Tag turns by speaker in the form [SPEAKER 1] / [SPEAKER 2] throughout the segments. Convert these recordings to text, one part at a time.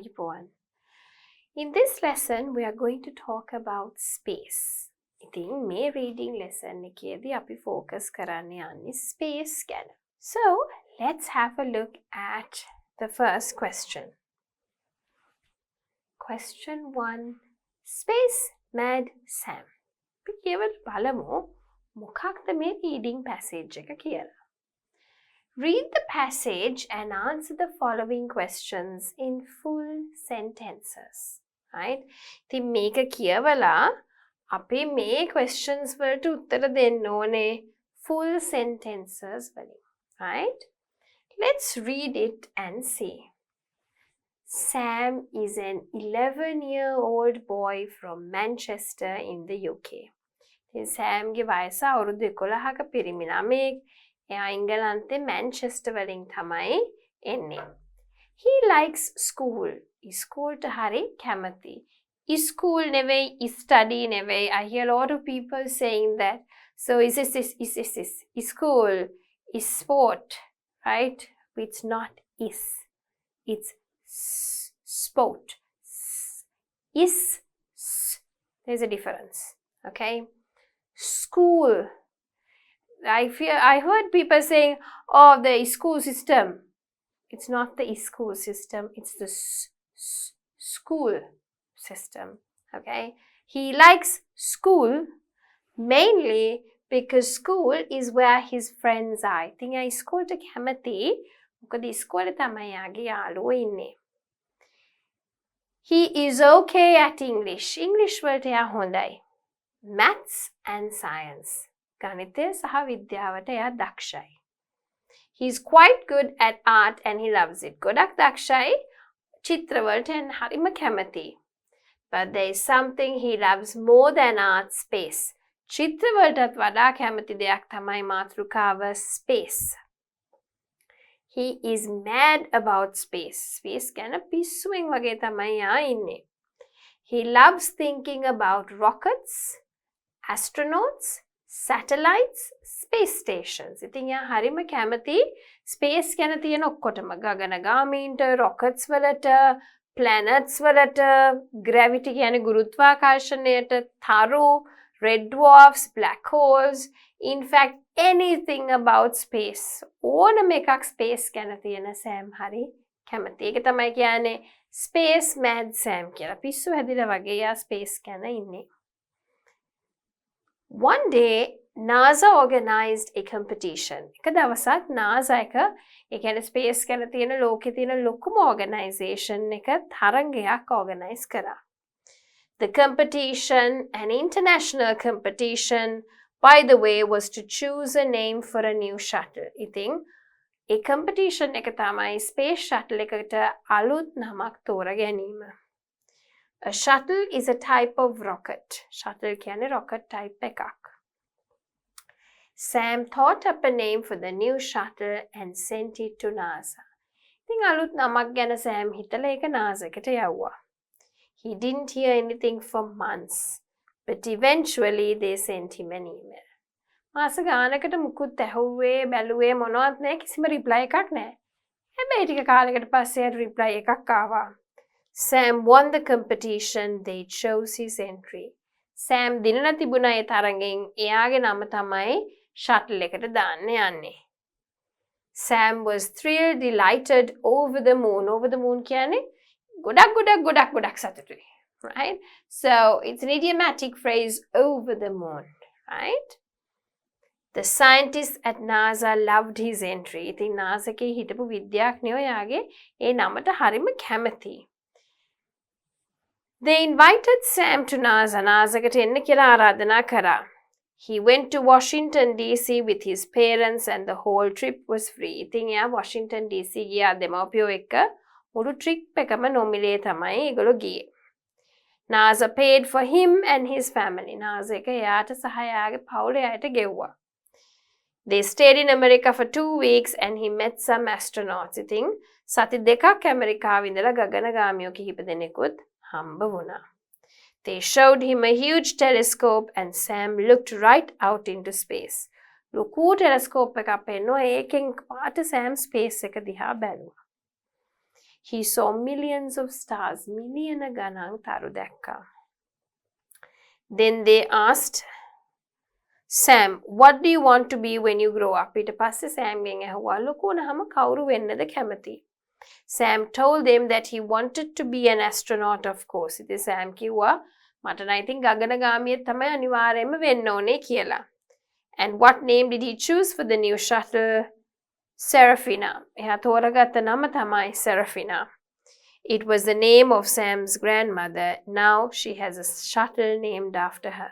[SPEAKER 1] ආයුබෝවන්. In this lesson, we are going to talk about space. ඉතින් මේ reading lesson එකේදී අපි focus කරන්න යන්නේ space ගැන. So, let's have a look at the first question. Question 1. Space Mad Sam. අපි කියවල බලමු මොකක්ද මේ reading passage එක කියලා. Read the passage and answer the following questions in full sentences. Right? ඉතින් මේක කියවලා අපි මේ questions වලට උත්තර දෙන්න ඕනේ full sentences වලින්. Right? Let's read it and see. Sam is an 11-year-old boy from Manchester in the UK. ඉතින් සෑම්ගේ වයස අවුරුදු 11ක පිරිමි ළමයෙක්. එයා ඉංගලන්තේ මැන්චෙස්ටර් වලින් තමයි එන්නේ. He likes school. ඉස්කෝලට හරි කැමති. School නෙවෙයි, study නෙවෙයි. I hear a lot of people saying that. So is this. School is sport, right? It's not is. It's sport. There's a difference. Okay? School. I heard people saying, oh, the school system. It's not the school system, it's the school system. Okay? He likes school mainly because school is where his friends are. I think I school to කැමති. මොකද ඉස්කෝලේ තමයි යාගේ යාළුවෝ ඉන්නේ. He is okay at English. English වලට එයා හොඳයි. Maths and science. ගණිතය සහ විද්‍යාවට එයා දක්ෂයි. He's quite good at art and he loves it. ගොඩක් දක්ෂයි චිත්‍රවලට හරිම කැමති. But there is something he loves more than art, space. චිත්‍රවලටත් වඩා කැමති දෙයක් තමයි මාතෘකාව space. He is mad about space. Space ගැන පිස්සුවෙන් වගේ තමයි යා ඉන්නේ. He loves thinking about rockets, astronauts, satellites, space stations. ඉතින් යා හරිම කැමති space ගැන තියෙන ඔක්කොටම ගගනගාමීන්ට, rockets වලට, planets වලට, gravity කියන්නේ ගුරුත්වාකර්ෂණයට, තරු, red dwarfs, black holes, in fact anything about space. ඕනම එකක් space ගැන තියෙන Sam හරි කැමති. ඒක තමයි කියන්නේ space mad Sam කියලා. පිස්සු හැදිලා වගේ යා space ගැන ඉන්නේ. One day, NASA organized a competition. එක දවසක් NASA එක, ඒ කියන්නේ space ගැන තියෙන ලෝකේ තියෙන ලොකුම organization එක තරඟයක් organize කරා. The competition, an international competition, by the way, was to choose a name for a new shuttle. ඉතින් ඒ competition එක තමයි space shuttle එකට අලුත් නමක් තෝරා ගැනීම. A shuttle is a type of rocket. Shuttle කියන්නේ rocket type එකක්. Sam thought up a name for the new shuttle and sent it to NASA. ඉතින් අලුත් නමක් ගැන Sam හිතලා ඒක NASA එකට යවුවා. He didn't hear anything for months, but eventually they sent him an email. මාස ගානකට මුකුත් ඇහුවේ බැලුවේ මොනවත් නැහැ, කිසිම reply එකක් නැහැ. හැබැයි ටික කාලයකට පස්සේ reply එකක් ආවා. Sam won the competition. They chose his entry. Sam දිනලා තිබුණා ඒ තරගෙන් එයාගේ නම තමයි shuttle එකට දාන්න යන්නේ. Sam was thrilled, delighted, over the moon. Over the moon කියන්නේ ගොඩක් සතුටුයි. Right? So it's an idiomatic phrase, over the moon. Right? The scientists at NASA loved his entry. ඉතින් NASA එකේ හිටපු විද්‍යාඥයෝ යාගේ ඒ නමට හරිම කැමති. They invited Sam to NASA. NASA එකට එන්න කියලා ආරාධනා කරා. He went to Washington DC with his parents and the whole trip was free. ඉතින් එයා Washington DC ගියා දෙමව්පියෝ එක්ක. මුළු trip එකම නොමිලේ තමයි ඒගොල්ලෝ ගියේ. NASA paid for him and his family. NASA එක එයාට සහ එයාගේ පවුලේ අයට ගෙව්වා. They stayed in America for 2 weeks and he met some astronauts. ඉතින් සති දෙකක් ඇමරිකාවේ ඉඳලා ගගනගාමියෝ කිහිප දෙනෙකුත් හම්බ වුණා. They showed him a huge telescope and Sam looked right out into space. ලොකු telescope එකක් පෙන්නුවා. ඒකෙන් පාට Sam space එක දිහා බැලුවා. He saw millions of stars. මිලියන ගණන් තරු දැක්කා. Then they asked Sam, what do you want to be when you grow up? ඊට පස්සේ Sam ගෙන් ඇහුවා ලොකු වුණාම කවුරු වෙන්නද කැමති? Sam told them that he wanted to be an astronaut, of course. ඉතින් Sam කිව්වා මට නම් ඉතින් ගගනගාමියෙක් තමයි අනිවාර්යයෙන්ම වෙන්න ඕනේ කියලා. And what name did he choose for the new shuttle? Serafina. එයා තෝරගත්ත නම තමයි Serafina. It was the name of Sam's grandmother. Now she has a shuttle named after her.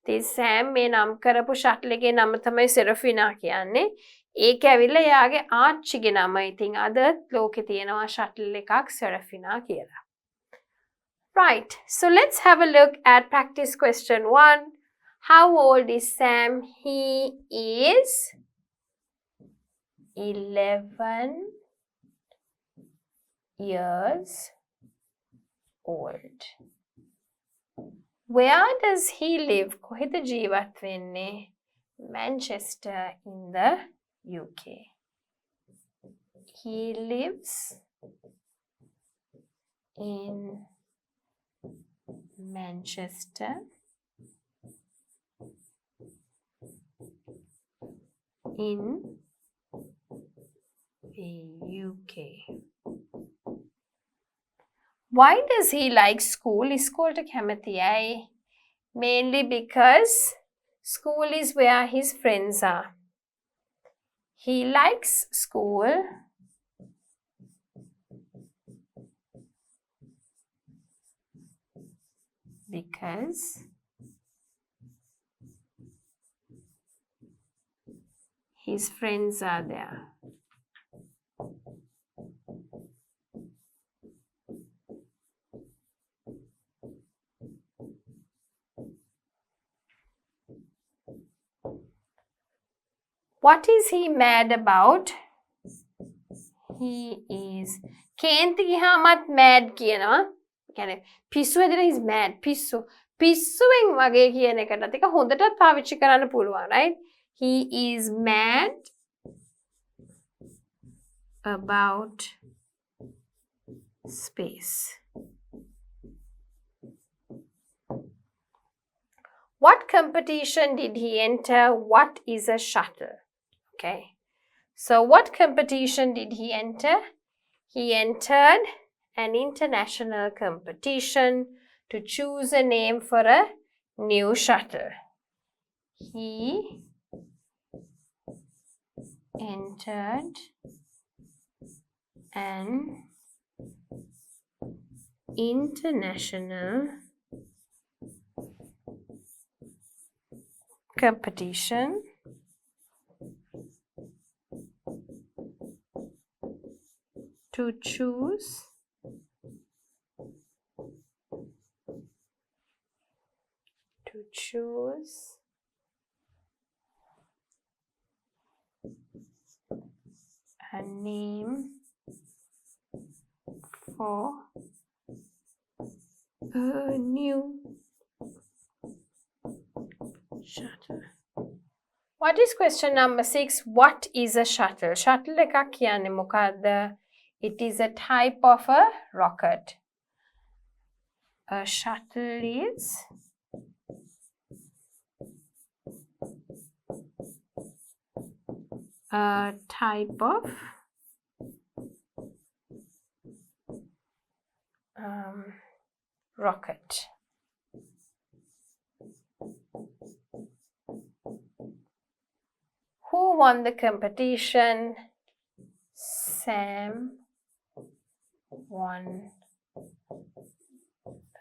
[SPEAKER 1] ඉතින් Sam මේ නම් කරපු shuttle එකේ නම තමයි Serafina කියන්නේ. ඒක ඇවිල්ලා එයාගේ ආච්චිගේ නම. ඉතින් අද ලෝකේ තියෙනවා shuttle එකක් Serafina කියලා. Right. So let's have a look at practice question 1. How old is Sam? He is 11 years old. Where does he live? කොහෙද ජීවත් වෙන්නේ? Manchester in the UK. He lives in Manchester in the UK. Why does he like school? School කැමති ඇයි? Mainly because school is where his friends are. He likes school because his friends are there. What is he mad about? He is කේන්ති ගියාමත් mad කියනවා. කියන්නේ පිස්සු හැදෙන is mad. පිස්සුවෙන් වගේ කියන එකටත් එක හොඳටත් පාවිච්චි කරන්න පුළුවන්, right? He is mad about space. What competition did he enter? What is a shuttle? Okay. So what competition did he enter? He entered an international competition to choose a name for a new shuttle. He entered an international competition to choose a name for a new shuttle. What is question number 6? What is a shuttle? Shuttle එකක් කියන්නේ මොකද්ද? It is a type of a rocket. A shuttle is a type of rocket. Who won the competition? Sam won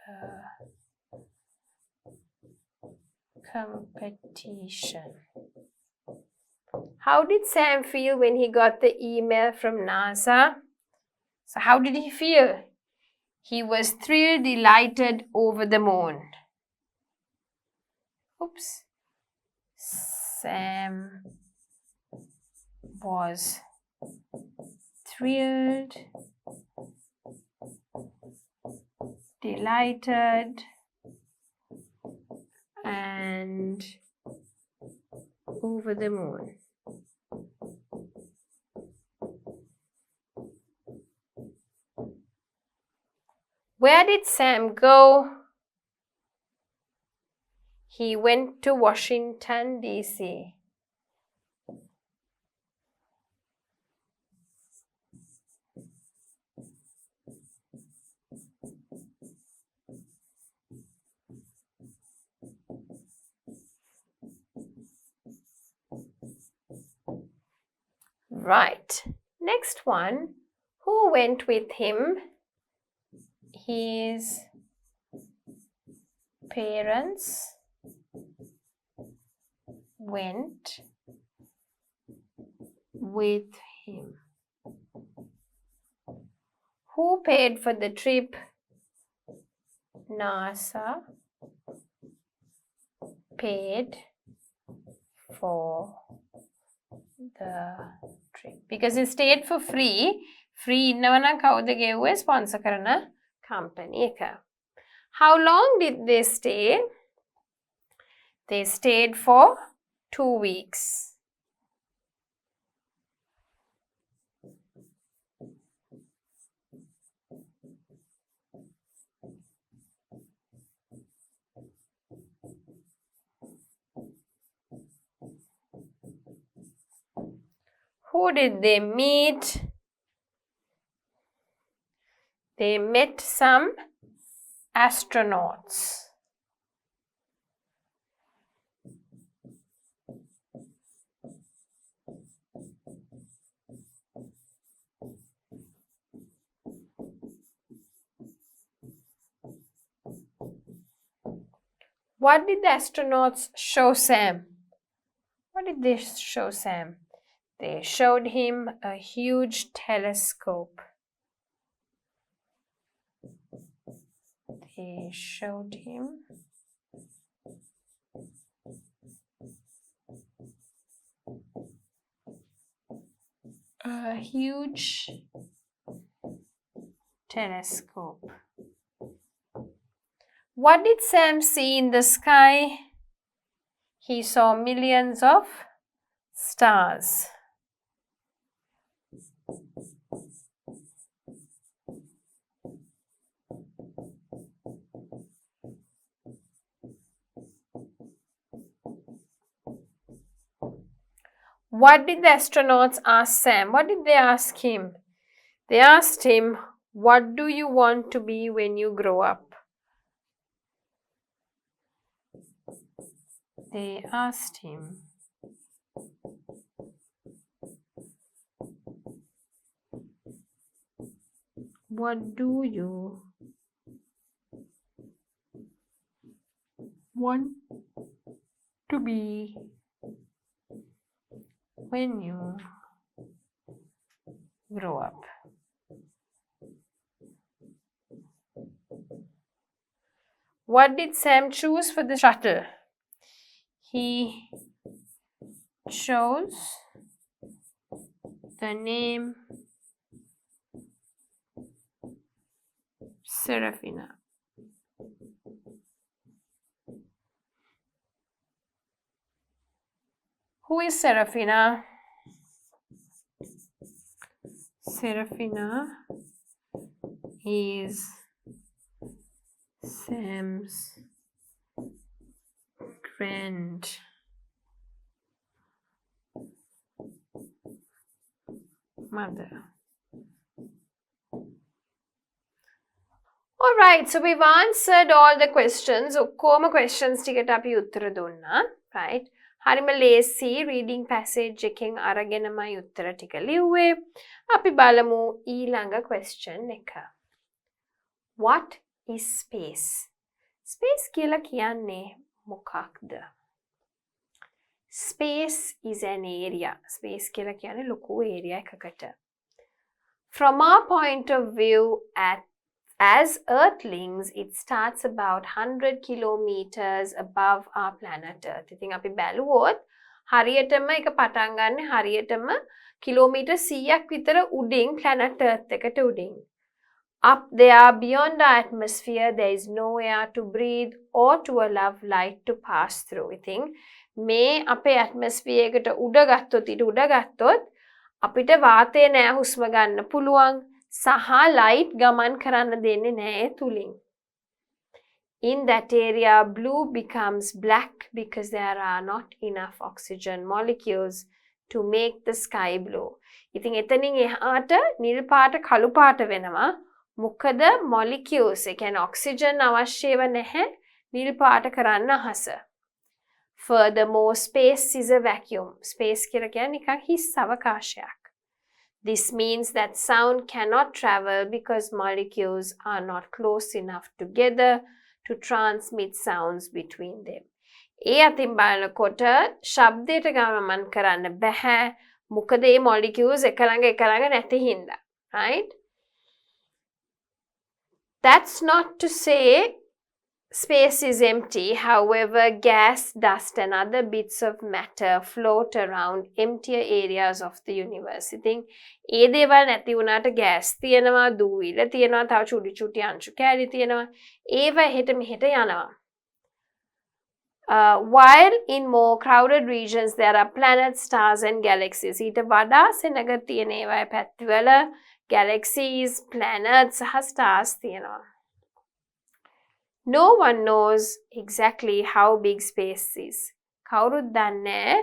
[SPEAKER 1] the competition. How did Sam feel when he got the email from NASA? So how did he feel? He was thrilled, delighted, over the moon. Oops. Sam was thrilled, delighted, and over the moon. Where did Sam go? He went to Washington, D.C. Right. Next one. Who went with him? His parents went with him. Who paid for the trip? NASA paid for the trip. Because it stayed for free. Free innavana kawuda gevuwe sponsor karana company එක. How long did they stay? They stayed for 2 weeks. Who did they meet? They met some astronauts. What did the astronauts show Sam? What did they show Sam? They showed him a huge telescope. They showed him a huge telescope. What did Sam see in the sky? He saw millions of stars. What did the astronauts ask Sam? What did they ask him? They asked him, "What do you want to be when you grow up?" They asked him, "What do you want to be when you grow up?" What did Sam choose for the shuttle? He chose the name Serafina. Who is Serafina? Serafina is Sam's grandmother. Alright, so we've answered all the questions. ඔක්කොම questions ටිකට අපි උත්තර දුන්නා. Right? හරිම ලේසි reading passage එකෙන් අරගෙනමයි උත්තර ටික ලිව්වේ. අපි බලමු ඊළඟ question එක. What is space? Space කියලා කියන්නේ මොකක්ද? Space is an area. Space කියලා කියන්නේ ලොකු area එකකට. From our point of view as Earthlings, it starts about 100 kilometers above our planet Earth. ඉතින් අපි බැලුවොත් හරියටම එක පටන් ගන්න හරියටම කිලෝමීටර් 100ක් විතර උඩින් planet Earth එකට උඩින්. Up there beyond our atmosphere, there is no air to breathe or to allow light to pass through. ඉතින් මේ අපේ atmosphere එකට උඩ ගත්තොත් අපිට වාතය නෑ හුස්ම ගන්න පුළුවන්. සහ light ගමන් කරන්න දෙන්නේ නැහැ තුලින්. In that area, blue becomes black because there are not enough oxygen molecules to make the sky blue. ඉතින් එතනින් එහාට නිල් පාට කළු පාට වෙනවා. මොකද molecules ඒ කියන්නේ oxygen අවශ්‍යව නැහැ නිල් පාට කරන්න අහස. Furthermore, space is a vacuum. Space කියලා කියන්නේ නිකන් හිස් අවකාශයක්. This means that sound cannot travel because molecules are not close enough together to transmit sounds between them. ඒ අතින් බලනකොට ශබ්දයට ගමන් කරන්න බෑ. මොකද මේ molecules එක ළඟ නැති හින්දා. Right? That's not to say space is empty. However, gas, dust and other bits of matter float around emptier areas of the universe. ඉතින් ඒ දේවල් නැති වුණාට gas තියෙනවා, දූවිලි තියෙනවා, තව චුටි අංශු කැලි තියෙනවා. ඒවා එහෙට මෙහෙට යනවා. While in more crowded regions there are planets, stars and galaxies. ඊට වඩා සෙනග තියෙන ඒවා පැතිවල galaxies, planets සහ stars තියෙනවා. No one knows exactly how big space is. කවුරුත් දන්නේ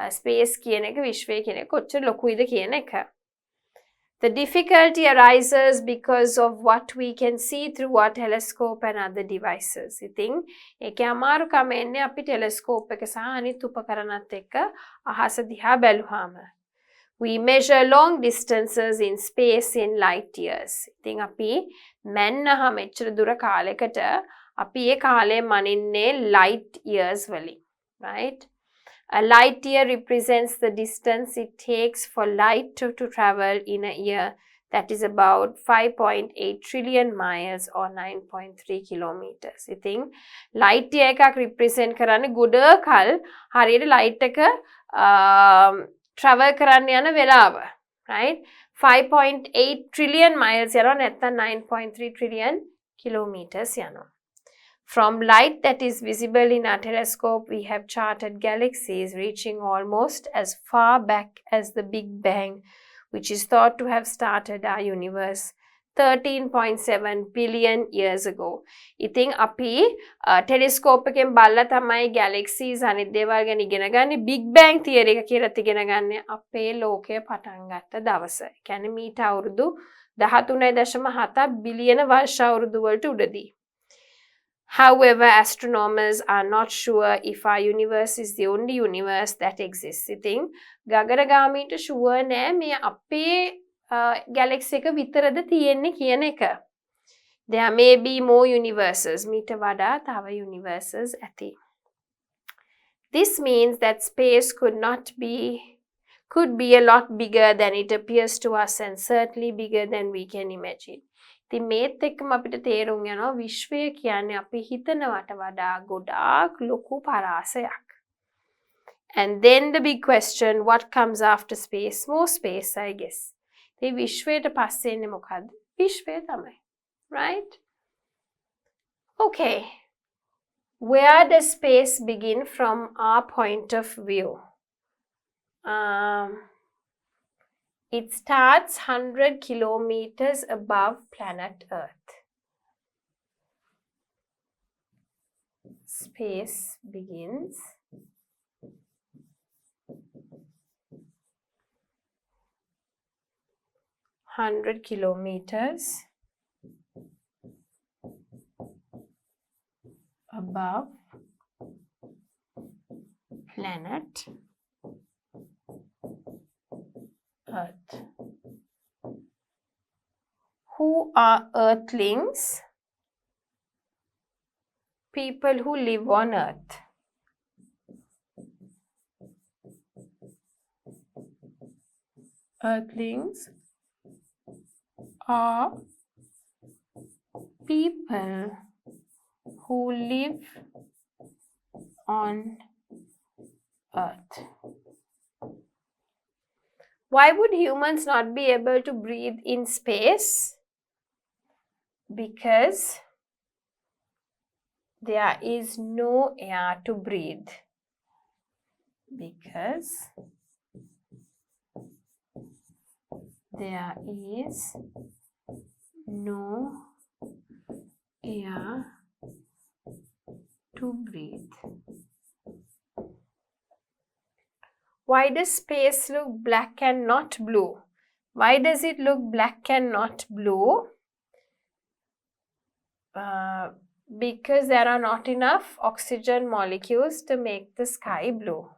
[SPEAKER 1] space කියන එක විශ්වය කියන එක කොච්චර ලොකුයිද කියන එක. The difficulty arises because of what we can see through our telescope and other devices. ඉතින් ඒකේ අමාරුකම එන්නේ අපි telescope එක සහ අනිත් උපකරණත් එක්ක අහස දිහා බැලුවාම. We measure long distances in space in light years. ඉතින් අපි මැන්නහම එච්චර දුර කාලයකට අපි ඒ කාලය මනින්නේ light years වලින්. Right? A light year represents the distance it takes for light to travel in a year. That is about 5.8 trillion miles or 9.3 kilometers. ඉතින් light year එකක් represent කරන්නේ ගොඩකල් හරියට light එක travel කරන්න යන වෙලාව. Right? 5.8 trillion miles යනවා නැත්නම් 9.3 trillion kilometers යනවා. From light that is visible in our telescope, we have charted galaxies reaching almost as far back as the Big Bang, which is thought to have started our universe 13.7 billion years ago. ඉතින් අපි telescope එකෙන් බලලා තමයි galaxies අනිත් දේවල් ගැන ඉගෙන ගන්නේ. Big Bang theory එක කියලා ඉගෙන ගන්න අපේ ලෝකය පටන් ගත්ත දවස. ඒ කියන්නේ මීට අවුරුදු 13.7 බිලියන වර්ෂ අවුරුදු වලට උඩදී. However, astronomers are not sure if our universe is the only universe that exists. ඉතින් ගගනගාමීන්ට sure නෑ මේ අපේ galaxy එක විතරද තියෙන්නේ කියන එක. There may be more universes. මීට වඩා තව universes ඇති. This means that space could be a lot bigger than it appears to us and certainly bigger than we can imagine. ඉතින් මේත් එක්කම අපිට තේරුම් යනවා විශ්වය කියන්නේ අපි හිතනවට වඩා ගොඩාක් ලොකු පරාසයක්. And then the big question, what comes after space? More space, I guess. ඉතින් විශ්වයට පස්සේ එන්නේ මොකද්ද? විශ්වය තමයි. Right? Okay. Where does space begin from our point of view? It starts 100 kilometers above planet Earth. Space begins 100 kilometers above planet Earth. Who are Earthlings? People who live on Earth. Earthlings are people who live on Earth. Why would humans not be able to breathe in space? Because there is no air to breathe. Because there is no air to breathe. Why does space look black and not blue? Why does it look black and not blue? Because there are not enough oxygen molecules to make the sky blue.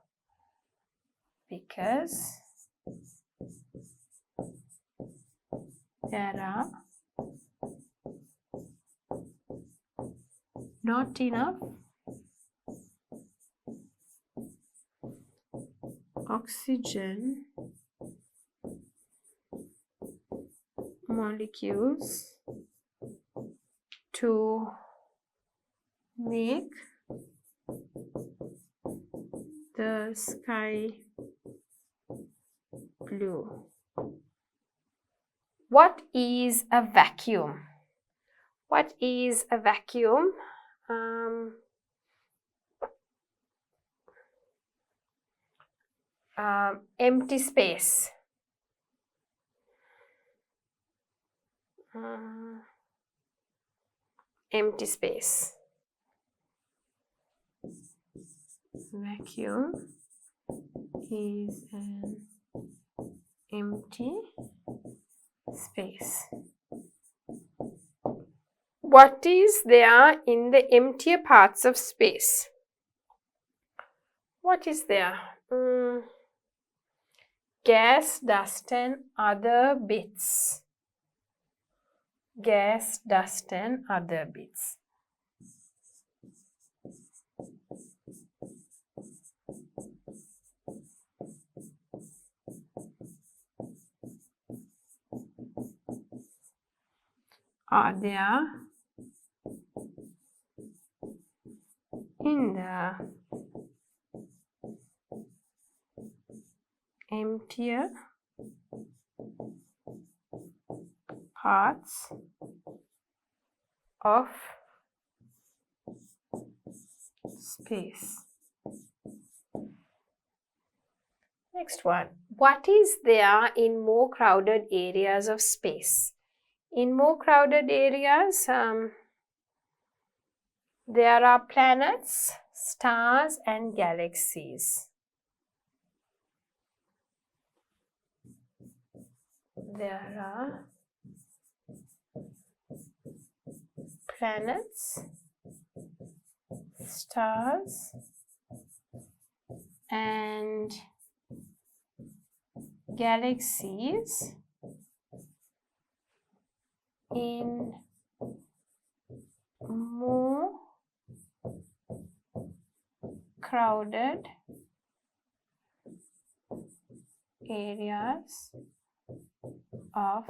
[SPEAKER 1] Because there are not enough oxygen molecules to make the sky blue. What is a vacuum? What is a vacuum? Empty space. Empty space. Vacuum is an empty space. What is there in the emptier parts of space? What is there? Gas, dust and other bits. Gas, dust and other bits. Are there in the emptier parts of space? Next one. What is there in more crowded areas of space? In more crowded areas, there are planets, stars and galaxies. There are planets, stars and galaxies in more crowded areas of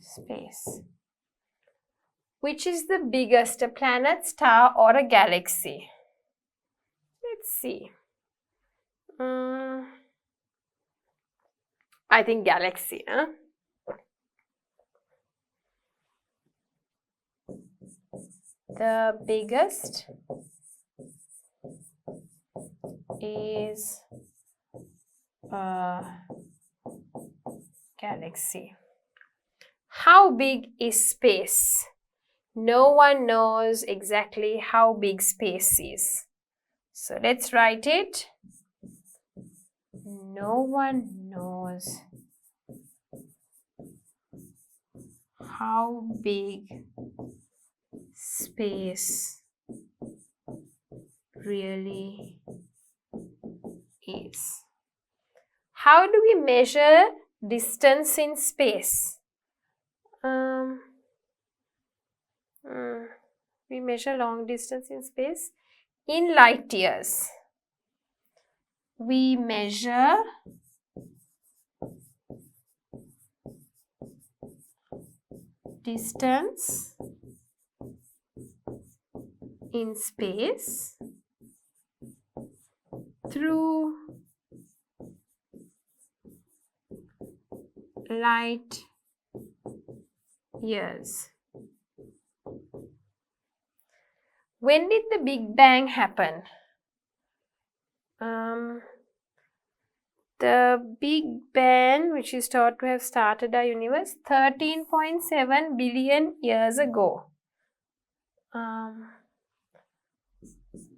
[SPEAKER 1] space. Which is the biggest, a planet, star or a galaxy? Let's see. I think galaxy, huh? The biggest is a galaxy. How big is space? No one knows exactly how big space is. So let's write it. No one knows how big space really is. How do we measure distance in space? We measure long distance in space in light years. We measure distance in space through light years. When did the Big Bang happen? The Big Bang, which is thought to have started our universe 13.7 billion years ago.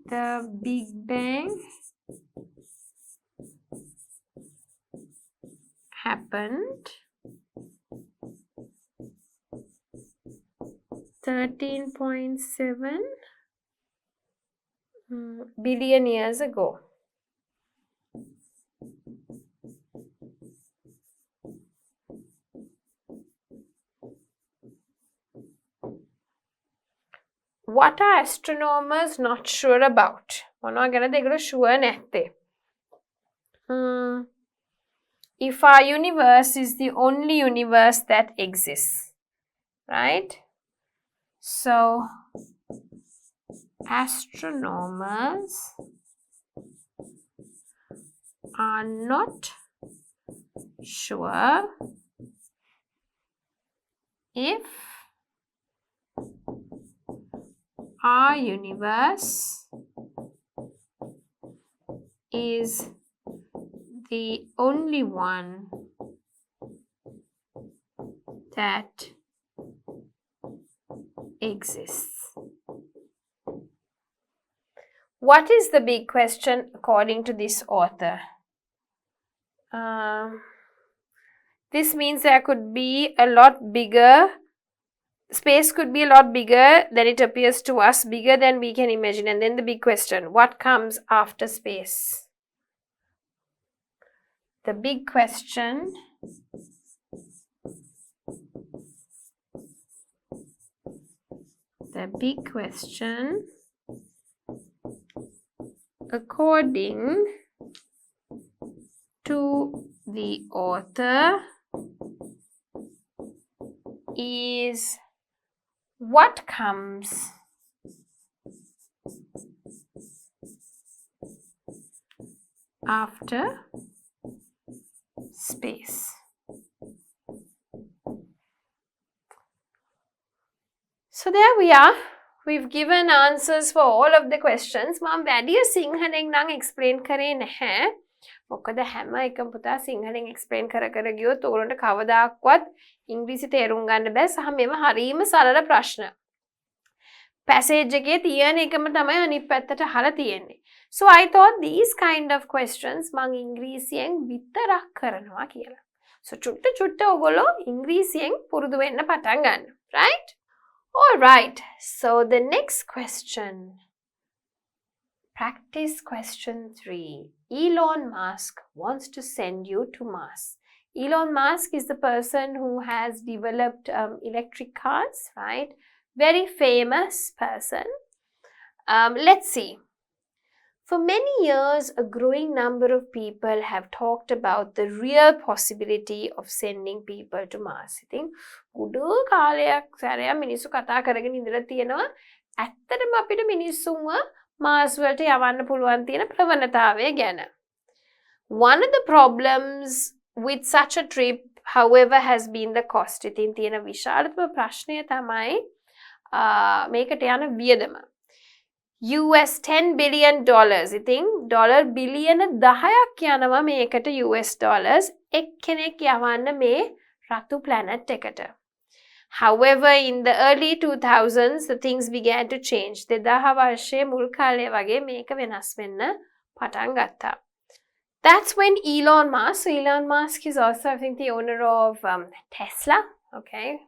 [SPEAKER 1] The Big Bang happened 13.7 billion years ago. What are astronomers not sure about? මොනවා ගැනද ඒගොල්ලෝ sure නැත්තේ? If our universe is the only universe that exists, right? So, astronomers are not sure if our universe is the only one that exists. What is the big question according to this author? This means there could be a lot bigger, space could be a lot bigger than it appears to us, bigger than we can imagine. And then the big question, what comes after space? The big question according to the author is what comes after space. So there we are. We've given answers for all of the questions. මම වැඩි සිංහලෙන් නම් explain කරේ නැහැ. මොකද හැම එකම පුතා සිංහලෙන් explain කර ගියොත් ඔයගොල්ලන්ට කවදාක්වත් ඉංග්‍රීසි තේරුම් ගන්න බෑ. සහ මේවා හරීම සරල ප්‍රශ්න. passage එකේ තියෙන එකම තමයි අනිත් පැත්තට අහලා තියෙන්නේ. So I thought these kind of questions මම ඉංග්‍රීසියෙන් විතරක් කරනවා කියලා. So චුට්ට ඔයගොල්ලෝ ඉංග්‍රීසියෙන් පුරුදු වෙන්න පටන් ගන්න. Right? All right. So the next question. Practice question 3. Elon Musk wants to send you to Mars. Elon Musk is the person who has developed electric cars, right? Very famous person. Let's see. For many years, a growing number of people have talked about the real possibility of sending people to Mars. I think ගොඩ කාලයක් සැරයක් මිනිස්සු කතා කරගෙන ඉඳලා තියෙනවා ඇත්තටම අපිට මිනිස්සුන්ව මාස් වලට යවන්න පුළුවන් තියෙන ප්‍රවණතාවය ගැන. One of the problems with such a trip, however, has been the cost. ඉතින් තියෙන විශාලතම ප්‍රශ්නය තමයි මේකට යන වියදම. US $10 billion. ඉතින් ඩොලර් බිලියන 10ක් යනවා මේකට US dollars එක්කෙනෙක් යවන්න මේ රතු planet එකට. However, in the early 2000s, the things began to change. 2000 වර්ෂයේ මුල් කාලේ වගේ මේක වෙනස් වෙන්න පටන් ගත්තා. That's when Elon Musk is also, I think, the owner of Tesla, okay?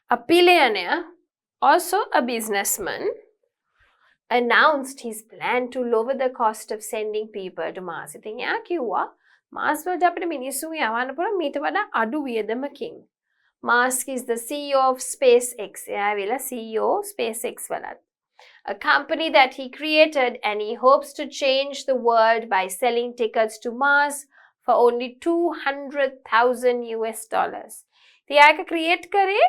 [SPEAKER 1] A billionaire, also a businessman, announced his plan to lower the cost of sending people to Mars. ඉතින් එයා කිව්වා Mars වලට අපිට මිනිස්සු යවන්න පුළුවන් මීට වඩා අඩු වියදමකින්. Musk is the CEO of SpaceX. එයා විලා CEO SpaceX වලත්. A company that he created, and he hopes to change the world by selling tickets to Mars for only $200,000 US. ඉතින් එයා create කරේ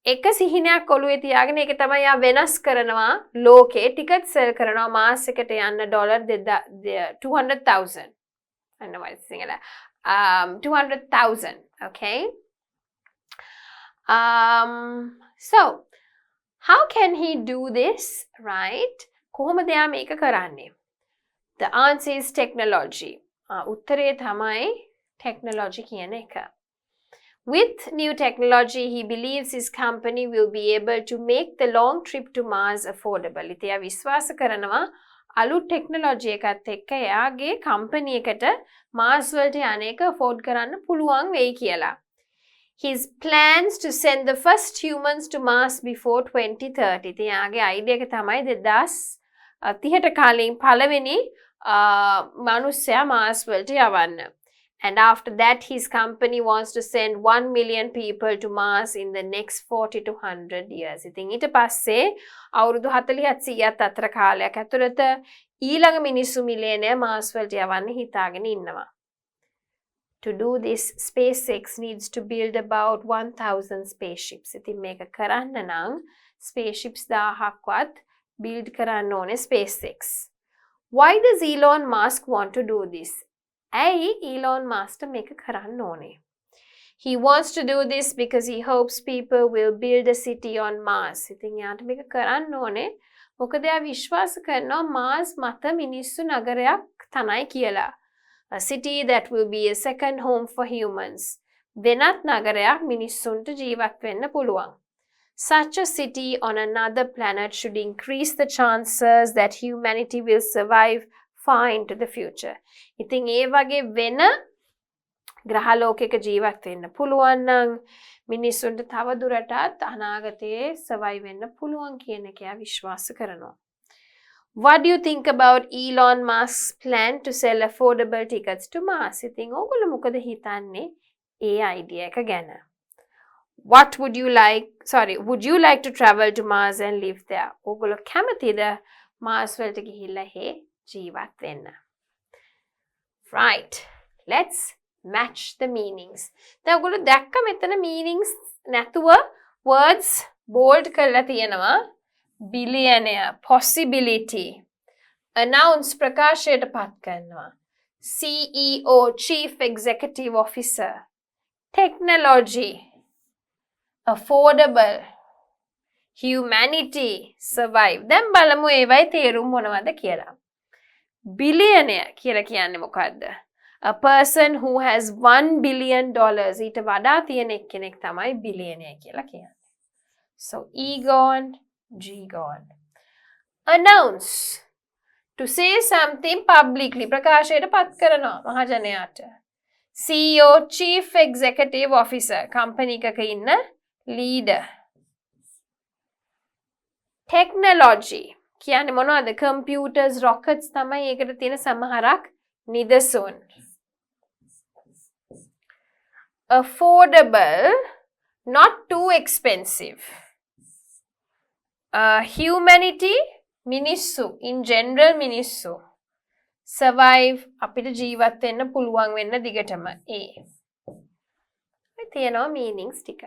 [SPEAKER 1] එක සිහිනයක් ඔළුවේ තියාගෙන ඒක තමයි යා වෙනස් කරනවා ලෝකේ ටිකට් සෙල් කරනවා මාස් එකට යන්න dollar 200,000. I know what it's Sinhala. 200,000, okay? So, how can he do this, right? කොහොමද යා මේක කරන්නේ? The answer is technology. උත්තරේ තමයි technology කියන එක. With new technology, he believes his company will be able to make the long trip to Mars affordable. ඉතින් එයා විශ්වාස කරනවා අලුත් ටෙක්නොලොජි එකත් එක්ක එයාගේ කම්පැනි එකට මාස් වලට යන එක afford කරන්න පුළුවන් වෙයි කියලා. His plans to send the first humans to Mars before 2030. ඉතින් එයාගේ අයිඩියා එක තමයි 2030ට කලින් පළවෙනි මනුස්සයා මාස් වලට යවන්න. And after that, his company wants to send 1 million people to Mars in the next 40 to 100 years. ඉතින් ඊට පස්සේ අවුරුදු 40ත් 100ත් අතර කාලයක් ඇතුළත ඊළඟ මිනිස්සු මිලියනය මාස් වලට යවන්න හිතාගෙන ඉන්නවා. To do this, SpaceX needs to build about 1,000 spaceships. ඉතින් මේක කරන්න නම් spaceships 1000ක්වත් build කරන්න ඕනේ SpaceX. Why does Elon Musk want to do this? ඇයි Elon Musk මේක කරන්න ඕනේ? He wants to do this because he hopes people will build a city on Mars. ඉතින් යාට මේක කරන්න ඕනේ මොකද එයා විශ්වාස කරනවා Mars මත මිනිස්සු නගරයක් තනයි කියලා. A city that will be a second home for humans. වෙනත් නගරයක් මිනිස්සුන්ට ජීවත් වෙන්න පුළුවන්. Such a city on another planet should increase the chances that humanity will survive far into the future. ඉතින් ඒ වගේ වෙන ග්‍රහලෝකයක ජීවත් වෙන්න පුළුවන් නම් මිනිස්සුන්ට තව දුරටත් අනාගතයේ survive වෙන්න පුළුවන් කියන එක එයා විශ්වාස කරනවා. What do you think about Elon Musk's plan to sell affordable tickets to Mars? ඉතින් ඕගොල්ලෝ මොකද හිතන්නේ ඒ idea එක ගැන? Would you like to travel to Mars and live there? ඕගොල්ලෝ කැමතිද Mars වලට ගිහිල්ලා ජීවත් වෙන්න? Right. Let's match the meanings. දැන් ඔයගොල්ලෝ දැක්ක මෙතන meanings නැතුව words bold කරලා තියෙනවා. Billionaire, possibility, announce ප්‍රකාශයට පත් කරනවා. CEO, Chief Executive Officer, technology, affordable, humanity, survive. දැන් බලමු ඒවයි තේරුම් මොනවද කියලා. Billionaire කියලා කියන්නේ මොකද්ද? A person who has $1 billion ඊට වඩා තියෙන එක්කෙනෙක් තමයි billionaire කියලා කියන්නේ. So E gone, G gone. Announce. To say something publicly. ප්‍රකාශයට පත් කරනවා මහජනයාට. CEO, Chief Executive Officer. company එකක ඉන්න leader. Technology. කියන්නේ මොනවද? computers, rockets තමයි ඒකට තියෙන සමහරක් නිදසුන්. Affordable, not too expensive. Humanity, මිනිස්සු, in general මිනිස්සු. Survive, අපිට ජීවත් වෙන්න පුළුවන් වෙන්න දිගටම. A. තියෙනවා meanings ටික.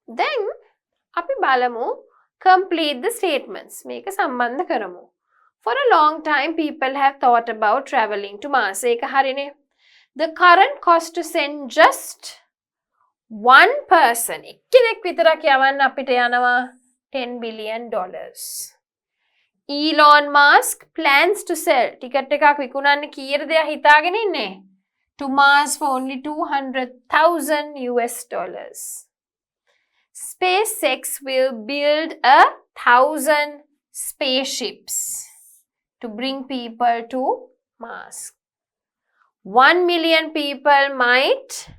[SPEAKER 1] Then අපි බලමු complete the statements. මේක සම්බන්ධ කරමු. For a long time, people have thought about traveling to Mars. ඒක හරිනේ. The current cost to send just one person, එක්කෙනෙක් විතරක් යවන්න අපිට යනවා $10 billion. Elon Musk plans to sell ticket එකක් විකුණන්න කීයද එයා හිතාගෙන ඉන්නේ? To Mars for only $200,000. SpaceX will build 1,000 spaceships to bring people to Mars. 1 million people might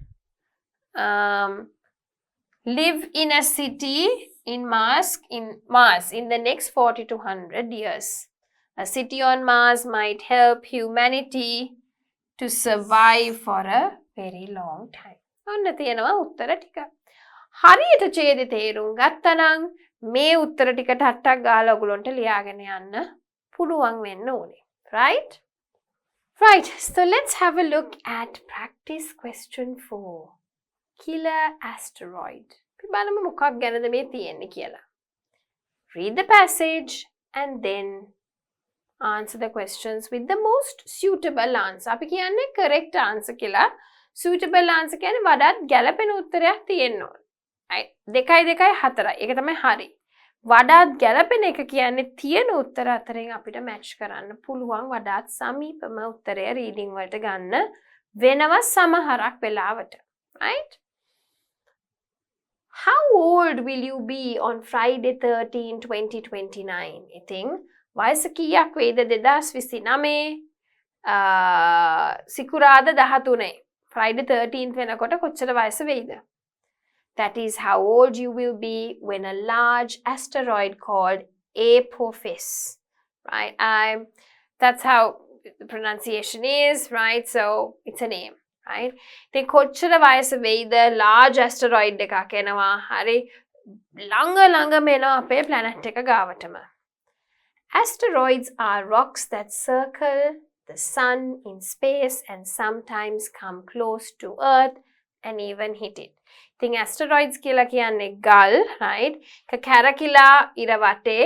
[SPEAKER 1] live in a city in Mars in the next 40 to 100 years. A city on Mars might help humanity to survive for a very long time. ඔන්න තියෙනවා උත්තර ටික. හරියට ඡේදය තේරුම් ගත්තනම් මේ උත්තර ටික ටට්ටක් ගාලා ඔයගොල්ලන්ට ලියාගෙන යන්න පුළුවන් වෙන්න ඕනේ. Right? Right, so let's have a look at practice question 4. Killer asteroid. බලමු මොකක් ගැනද මේ තියෙන්නේ කියලා. Read the passage and then answer the questions with the most suitable answer. අපි කියන්නේ correct answer කියලා. Suitable answer කියන්නේ වඩාත් ගැළපෙන උත්තරයක් තියෙන්න ඕන. 2 4. ඒක තමයි හරි. වඩාත් ගැලපෙන එක කියන්නේ තියෙන උත්තර අතරින් අපිට මැච් කරන්න පුළුවන් වඩාත් සමීපම උත්තරය රීඩින් වලට ගන්න වෙනවා සමහරක් වෙලාවට. Right? How old will you be on Friday 13, 2029? ඉතින් වයස කීයක් වෙයිද 2029 සිකුරාද 13 Friday 13th වෙනකොට කොච්චර වයස වෙයිද? That is how old you will be when a large asteroid called Apophis, right? That's how the pronunciation is, right? So it's a name, right? ඉතින් කොච්චර වයස වෙයිද large asteroid එකක් එනවා. හරි ළඟම එනවා අපේ planet එක ගාවටම. Asteroids are rocks that circle the sun in space and sometimes come close to Earth and even hit it. ඉතින් asteroids කියලා කියන්නේ ගල්, right? කැරකිලා ඉර වටේ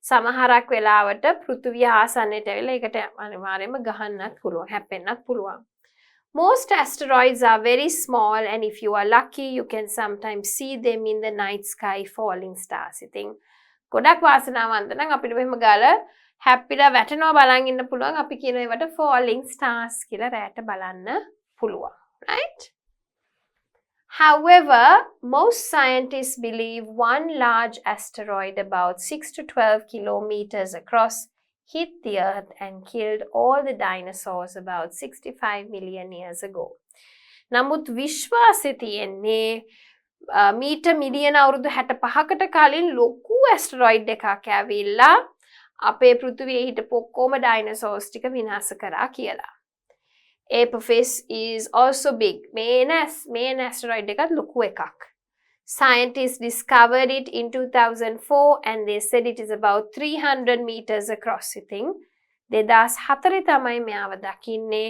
[SPEAKER 1] සමහරක් වෙලාවට පෘථිවිය ආසන්නයට ඇවිල්ලා ඒකට අනිවාර්යයෙන්ම ගහන්නත් පුළුවන්, හැප්පෙන්නත් පුළුවන්. Most asteroids are very small and if you are lucky you can sometimes see them in the night sky falling stars. ඉතින් ගොඩක් වාසනාවන්ත නම් අපිට මෙහෙම ගල හැප්පිලා වැටෙනවා බලන් ඉන්න පුළුවන්. අපි කියන ඒවට falling stars කියලා රැට බලන්න පුළුවන්, right? However, most scientists believe one large asteroid about 6 to 12 kilometers across hit the Earth and killed all the dinosaurs about 65 million years ago. නමුත් විශ්වාසය තියෙන්නේ මීට මිලියන අවුරුදු 65කට කලින් ලොකු ඇස්ටරොයිඩ් එකක් ඇවිල්ලා අපේ පෘථිවියේ හිටපු ඔක්කොම ඩයිනෝසෝර්ස් ටික විනාශ කරා කියලා. Apophis is also big. main asteroid එකත් ලොකු එකක්. Scientists discovered it in 2004 and they said it is about 300 meters across. ඉතින් 2004 තමයි මෙයාව දකින්නේ.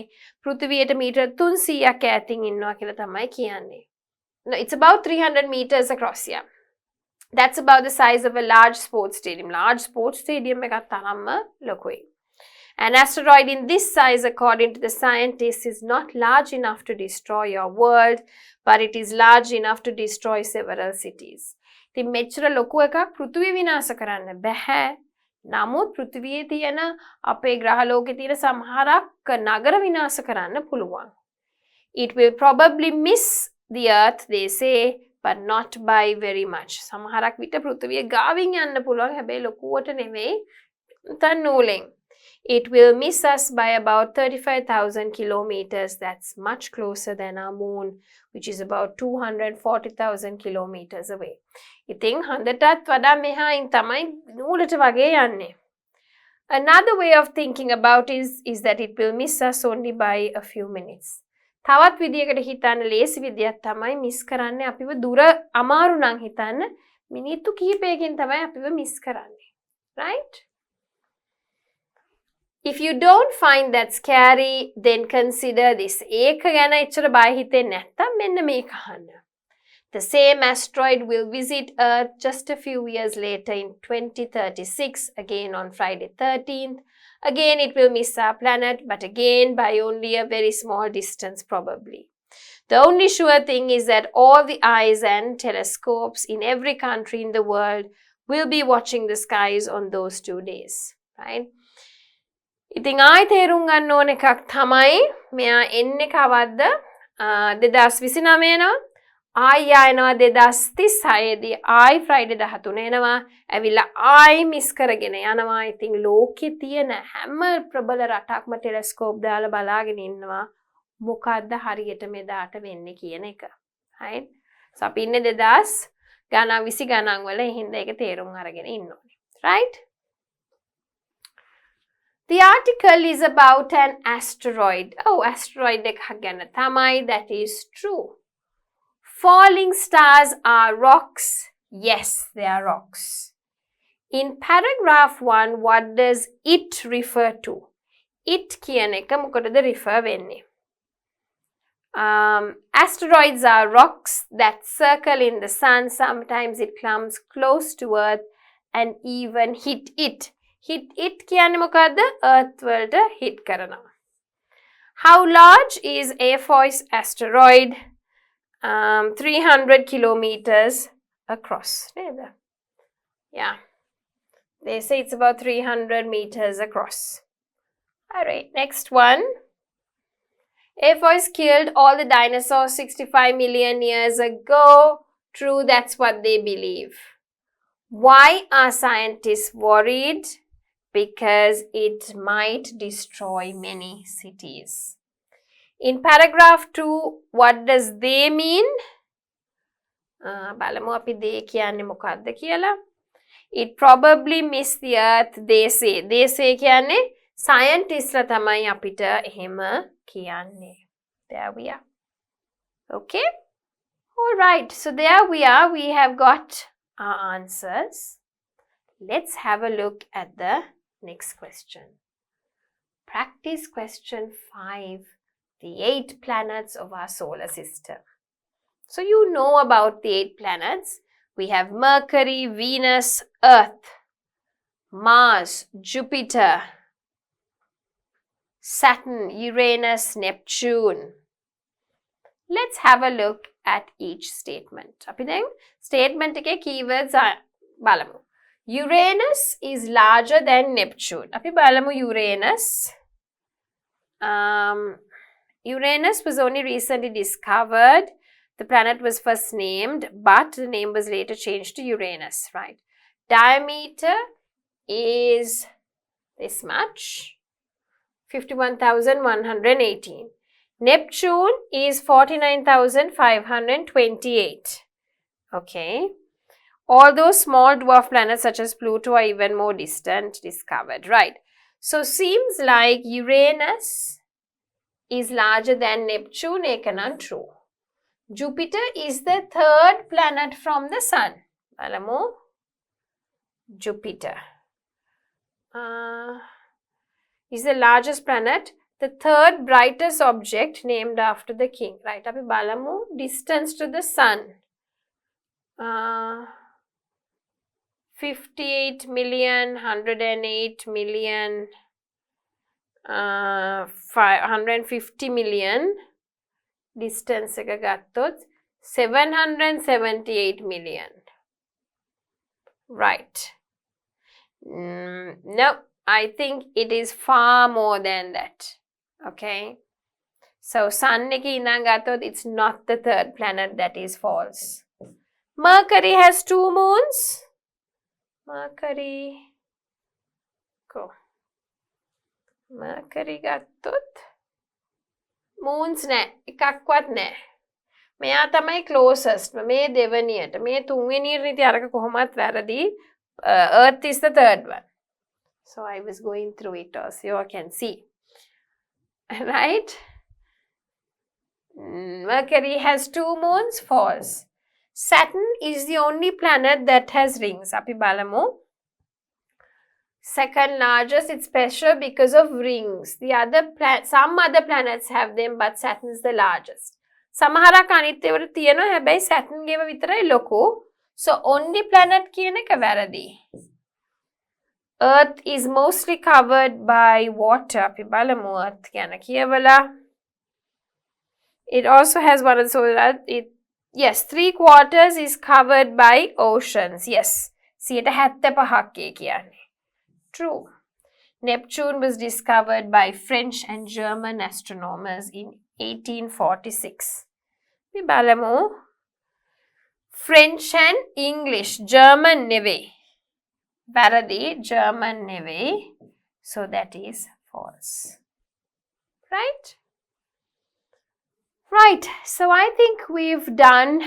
[SPEAKER 1] පෘථිවියට මීටර් 300ක් ඈතින් ඉන්නවා කියලා තමයි කියන්නේ. No, it's about 300 meters across, yeah. That's about the size of a large sports stadium. Large sports stadium එකක් තරම්ම ලොකුයි. An asteroid in this size, according to the scientists, is not large enough to destroy your world, but it is large enough to destroy several cities. ඉතින් මෙච්චර ලොකු එකක් පෘථිවිය විනාශ කරන්න බෑ. නමුත් පෘථිවියේ තියෙන අපේ ග්‍රහ ලෝකේ තියෙන සමහරක් නගර විනාශ කරන්න පුළුවන්. It will probably miss the earth, they say, but not by very much. සමහරක් විට පෘථිවිය ගාවින් යන්න පුළුවන් හැබැයි ලොකුවට නෙවෙයි තන්නූලෙන්. It will miss us by about 35,000 kilometers. That's much closer than our moon, which is about 240,000 kilometers away. ඉතින් හඳටත් වඩා මෙහායින් තමයි නූලට වගේ යන්නේ. Another way of thinking about is that it will miss us only by a few minutes. තවත් විදියකට හිතන්න ලේසි විදියක් තමයි මිස් කරන්නේ අපිව දුර අමාරු නම් හිතන්න මිනිත්තු කිහිපයකින් තමයි අපිව මිස් කරන්නේ. Right? If you don't find that scary, then consider this. ඒක ගැන එච්චර බය හිතෙන්නේ නැත්තම් මෙන්න මේක අහන්න. The same asteroid will visit Earth just a few years later in 2036, again on Friday 13th. Again, it will miss our planet, but again by only a very small distance probably. The only sure thing is that all the eyes and telescopes in every country in the world will be watching the skies on those 2 days, right? ඉතින් ආයි තේරුම් ගන්න ඕන එකක් තමයි මෙයා එන්නේ කවද්ද 2029 එනවා ආයි ආයනවා 2036 දී ආයි ෆ්‍රයිඩේ 13 එනවා ඇවිල්ලා ආයි මිස් කරගෙන යනවා. ඉතින් ලෝකේ තියෙන හැම ප්‍රබල රටක්ම ටෙලස්කෝප් දාලා බලාගෙන ඉන්නවා මොකද්ද හරියට මෙදාට වෙන්නේ කියන එක. right? so අපි ඉන්නේ 2020 ගණන් වල හින්දා ඒක තේරුම් අරගෙන ඉන්න ඕනේ. right? The article is about an asteroid. Oh, asteroid එකක් ගැන තමයි. That is true. Falling stars are rocks. Yes, they are rocks. In paragraph 1, what does it refer to? It කියන එක මොකටද refer වෙන්නේ? Asteroids are rocks that circle in the sun. Sometimes it comes close to Earth and even hit it. Hit it කියන්නේ මොකද්ද? Earth වලට hit කරනවා. How large is Apophis asteroid? 300 kilometers across. Yeah. They say it's about 300 meters across. Alright, next one. Asteroids killed all the dinosaurs 65 million years ago. True, that's what they believe. Why are scientists worried? Because it might destroy many cities. In paragraph 2, what does they mean? බලමු අපි they කියන්නේ මොකක්ද කියලා. It probably missed the earth, they say. They say කියන්නේ scientists ලා තමයි අපිට එහෙම කියන්නේ. There we are. Okay? All right. So there we are. We have got our answers. Let's have a look at the next question. Practice question 5. The 8 planets of our solar system. So you know about the 8 planets. We have Mercury, Venus, Earth, Mars, Jupiter, Saturn, Uranus, Neptune. Let's have a look at each statement. අපි දැන් statement එකේ keywords බලමු. Uranus is larger than Neptune. අපි බලමු Uranus. Uranus was only recently discovered. The planet was first named, but the name was later changed to Uranus, right? Diameter is this much, 51,118. Neptune is 49,528. Okay. All those small dwarf planets such as Pluto are even more distant, discovered, right? So seems like Uranus is larger than Neptune, ඒක නම් true. Jupiter is the 3rd planet from the Sun. බලමු. Jupiter is the largest planet, the 3rd brightest object named after the king. Right, අපි බලමු distance to the Sun. 58 million, 108 million, 150 million. Distance එක ගත්තොත් 778 million. Right. No, I think it is far more than that. Okay. So Sun එකේ ඉඳන් ගත්තොත් it's not the 3rd planet, that is false. Mercury has 2 moons. Mercury. Go. Mercury ගත්තොත් moons නෑ, එකක්වත් නෑ. මෙයා තමයි closest. මේ දෙවනියට. මේ තුන්වෙනියට ඉතින් අරක කොහොමත් වැරදි. Earth is the 3rd one. So I was going through it also, you can see. Right? Mercury has 2 moons, false. Saturn is the only planet that has rings. අපි බලමු. Second largest, it's special because of rings. Some other planets have them, but Saturn is the largest. සමහරක් අනිත් ඒවාට තියෙනවා, හැබැයි Saturn ගේම විතරයි ලොකු. So only planet කියන එක වැරදි. Earth is mostly covered by water. අපි බලමු Earth ගැන කියවලා. It also has one of the yes, 3/4 is covered by oceans. Yes. 75% කියන්නේ. True. Neptune was discovered by French and German astronomers in 1846. We බලමු. French and English, German නෙවෙයි. වැරදි, German නෙවෙයි. So that is false. Right? Right. So I think we've done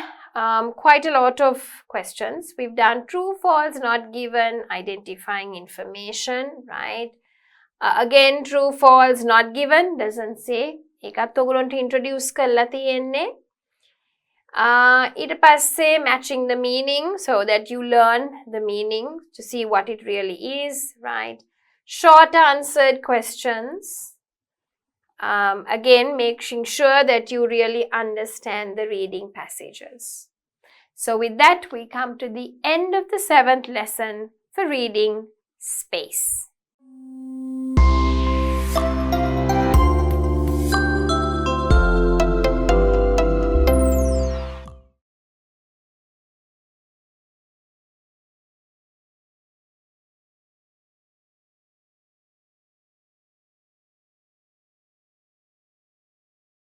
[SPEAKER 1] quite a lot of questions. We've done true, false, not given, identifying information, right? Again, true, false, not given, doesn't say. ඒකත් ඔයගොල්ලන්ට introduce කරලා තියෙන්නේ. ඊට පස්සේ matching the meaning so that you learn the meaning to see what it really is, right? Short answered questions. Again, making sure that you really understand the reading passages. So with that, we come to the end of the 7th lesson for reading space.